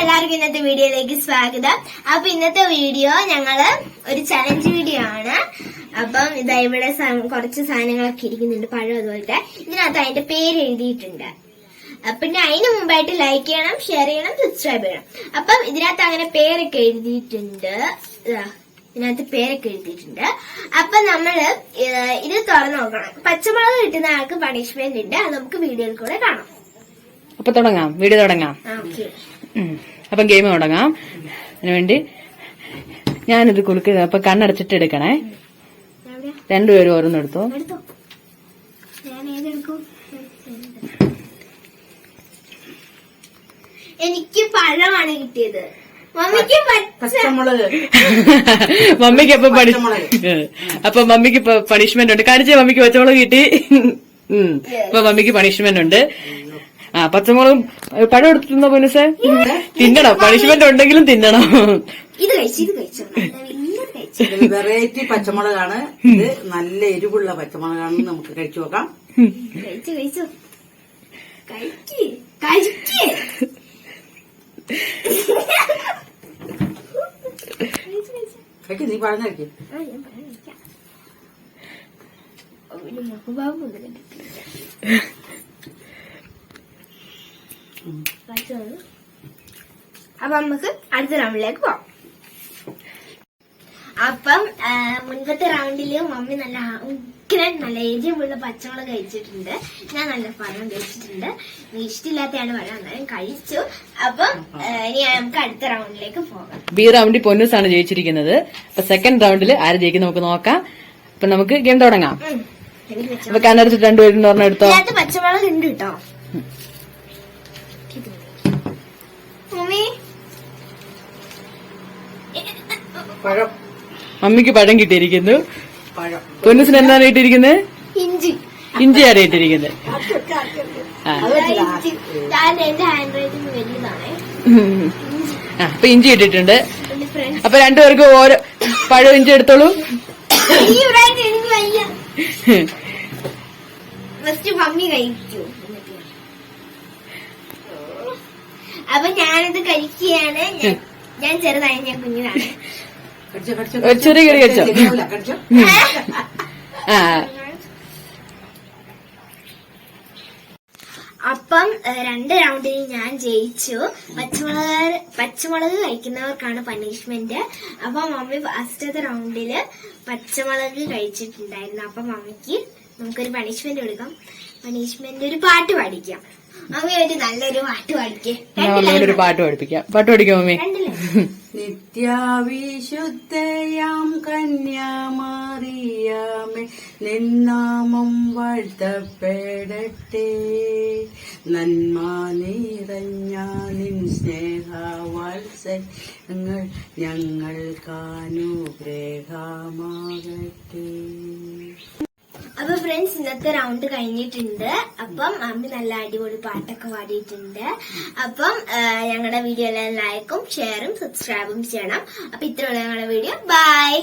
എല്ലാവർക്കും ഇന്നത്തെ വീഡിയോയിലേക്ക് സ്വാഗതം. അപ്പൊ ഇന്നത്തെ വീഡിയോ ഞങ്ങള് ഒരു ചലഞ്ച് വീഡിയോ ആണ്. അപ്പം ഇതാ ഇവിടെ കുറച്ച് സാധനങ്ങളൊക്കെ ഇരിക്കുന്നുണ്ട്, പഴം അതുപോലത്തെ. ഇതിനകത്ത് അതിന്റെ പേര് എഴുതിയിട്ടുണ്ട്. പിന്നെ അതിന് മുമ്പായിട്ട് ലൈക്ക് ചെയ്യണം, ഷെയർ ചെയ്യണം, സബ്സ്ക്രൈബ് ചെയ്യണം. അപ്പം ഇതിനകത്ത് അങ്ങനെ പേരൊക്കെ എഴുതിയിട്ടുണ്ട്. ഇതിനകത്ത് പേരൊക്കെ എഴുതിയിട്ടുണ്ട്. അപ്പൊ നമ്മള് ഇത് തുറന്നു നോക്കണം. പച്ചമുളക് കിട്ടുന്ന ആൾക്ക് പണിഷ്മെന്റ് ഉണ്ട്. അത് നമുക്ക് വീഡിയോയിൽ കൂടെ കാണാം. അപ്പൊ തുടങ്ങാം, വീഡിയോ തുടങ്ങാം. അപ്പം ഗെയിം തുടങ്ങാം. അതിനുവേണ്ടി ഞാനിത് കുലുക്കുക. അപ്പൊ കണ്ണടച്ചിട്ട് എടുക്കണേ. രണ്ടുപേരും ഓരോന്നെടുത്തോ. എനിക്ക് പഴമാണ് കിട്ടിയത്. മമ്മിക്ക് പച്ചമുളക്. മമ്മിക്ക് അപ്പൊ മമ്മിക്ക് പണിഷ്മെന്റ് ഉണ്ട്. കാണിച്ചേ, മമ്മിക്ക് പച്ചമുളക് കിട്ടി. അപ്പൊ മമ്മിക്ക് പണിഷ്മെന്റ് ഉണ്ട്. പച്ചമുളകും പഴം എടുത്തുന്ന പൊന്നുസേ തിന്നണം. പണിഷ്മെന്റ് ഉണ്ടെങ്കിലും തിന്നണം. ഇത് കഴിച്ചു. വെറൈറ്റി പച്ചമുളകാണ് ഇത്. നല്ല എരിവുള്ള പച്ചമുളകാണെന്ന് നമുക്ക് കഴിച്ചു നോക്കാം. കഴിച്ചു നീ പഴം കഴിക്കും. അപ്പൊ നമുക്ക് അടുത്ത റൗണ്ടിലേക്ക് പോവാം. അപ്പം മുൻപത്തെ റൗണ്ടില് മമ്മി നല്ല ഉഗ്രൻ നല്ല എരിവുള്ള പച്ചമുളക് കഴിച്ചിട്ടുണ്ട്. ഞാൻ നല്ല പഴം കഴിച്ചിട്ടുണ്ട്. ഇഷ്ടമില്ലാത്തയാണ് പഴം, എന്നാലും കഴിച്ചു. അപ്പം ഇനി നമുക്ക് അടുത്ത റൗണ്ടിലേക്ക് പോകാം. ബി റൗണ്ടിൽ പൊന്നൂസാണ് ജയിച്ചിരിക്കുന്നത്. അപ്പൊ സെക്കൻഡ് റൗണ്ടിൽ ആര് ജയിക്കും നമുക്ക് നോക്കാം. അപ്പൊ നമുക്ക് ഗെയിം തുടങ്ങാം. അപ്പൊ കണ്ണടച്ചിട്ട് രണ്ടുപേരും പറഞ്ഞെടുത്തോ. ഇതിനകത്ത് പച്ചമുളക് ഉണ്ട് കേട്ടോ. പഴം. മമ്മിക്ക് പഴം കിട്ടിയിരിക്കുന്നു. പൊന്നൂസിന് എന്താണ് ഇട്ടിരിക്കുന്നത്? ഇഞ്ചിയാണ് ഇട്ടിരിക്കുന്നത്. അപ്പൊ ഇഞ്ചി ഇട്ടിട്ടുണ്ട്. അപ്പൊ രണ്ടുപേർക്കും ഓരോ പഴം ഇഞ്ചി എടുത്തോളൂ. മമ്മി കഴിക്കൂ. അപ്പൊ ഞാനത് കഴിക്കുകയാണ്. ഞാൻ ചെറുതായി, ഞാൻ കുഞ്ഞിനാണ്. ചെറിയ കറി കഴിച്ചോ? അപ്പം രണ്ട് റൗണ്ടിൽ ഞാൻ ജയിച്ചു. പച്ചമുളക് കഴിക്കുന്നവർക്കാണ് പണിഷ്മെന്റ്. അപ്പൊ മമ്മി ഫസ്റ്റത്തെ റൗണ്ടില് പച്ചമുളക് കഴിച്ചിട്ടുണ്ടായിരുന്നു. അപ്പൊ മമ്മിക്ക് നമുക്കൊരു പണിഷ്മെന്റ് കൊടുക്കാം. പണിഷ്മെന്റ് ഒരു പാട്ട് പാടിക്കാം. മമ്മി ഒരു നല്ലൊരു പാട്ട് പാടിക്കേ. ഒരു പാട്ട് പഠിപ്പിക്കാം. പാട്ട് പഠിക്കാം മമ്മി. നിത്യവിശുദ്ധയാം കന്യാമറിയാമേ, നിന്നാമം വാഴ്ത്തപ്പെടട്ടെ. നന്മ നിറഞ്ഞ നിൻ സ്നേഹവാത്സല്യങ്ങൾ ഞങ്ങൾക്കാനുഗ്രഹമാകട്ടെ. അപ്പൊ ഫ്രണ്ട്സ്, ഇന്നത്തെ റൗണ്ട് കഴിഞ്ഞിട്ടുണ്ട്. അപ്പം മമ്മി നല്ല അടിപൊളി പാട്ടൊക്കെ പാടിയിട്ടുണ്ട്. അപ്പം ഞങ്ങളുടെ വീഡിയോ എല്ലാം ലൈക്കും ഷെയറും സബ്സ്ക്രൈബും ചെയ്യണം. അപ്പൊ ഇത്രയുള്ള ഞങ്ങളുടെ വീഡിയോ. ബൈ.